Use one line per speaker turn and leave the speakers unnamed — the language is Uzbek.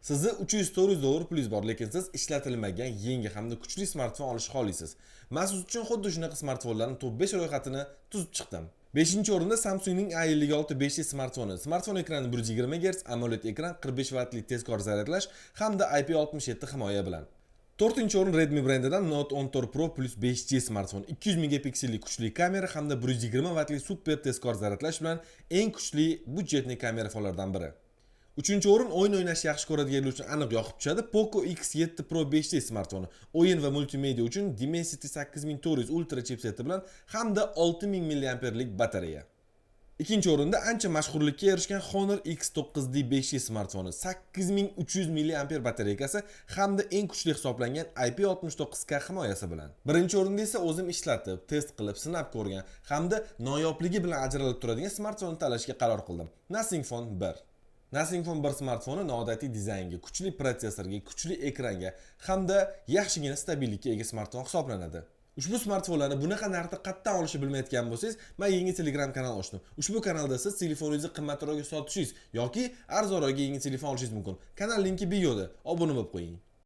Sizda 300-400 dollar plyus bor, lekin siz ishlatilmagan, yangi hamda kuchli smartfon olishni xohlaysiz. Men siz uchun xuddi shunaqa smartfonlarning top 5 ro'yxatini tuzib chiqdim. 5-o'rinda Samsungning A56 5G smartfoni. Smartfon ekrani 120 Hz, AMOLED ekran, 45 wattlik tezkor zaryadlash hamda IP67 himoya bilan. 4-o'rin Redmi brendidan Note 14 Pro Plus 5G smartfon. 200 megapiksellik kuchli kamera hamda 120 wattlik super tezkor zaryadlash bilan eng kuchli budjetli kamera fonlaridan biri. 3-o'rin o'yin o'ynashni yaxshi ko'radiganlar uchun aniq yoqib tushadi. Poco X7 Pro 5G smartfoni. O'yin va multimedia uchun Dimensity 8400 Ultra chipseti bilan hamda 6000 mAh lik batareya. 2-o'rinda ancha mashhurlikka erishgan Honor X9D 5G smartfoni. 8300 mAh batareykasi hamda eng kuchli hisoblangan IP69K himoyasi bilan. 1-o'rinda esa o'zim ishlatib, test qilib, sinab ko'rgan hamda noyobligi bilan ajralib turadigan smartfonni tanlashga qaror qildim. Nothing Phone 1. Nothing Phone 1 smartfoni noodatiy dizaynga, kuchli protsessorga, kuchli ekranga hamda yaxshigina stabillikka ega smartfon hisoblanadi. Ushbu smartfonlarni bunaqa narxda qayerdan olishni bilmayotgan bo'lsangiz, men yangi Telegram kanal ochdim. Ushbu kanalda siz telefoningizni qimmatroqga sotishingiz yoki arzonroqga yangi telefon olishingiz mumkin. Kanal linki videoda. Obuna bo'lib qo'ying.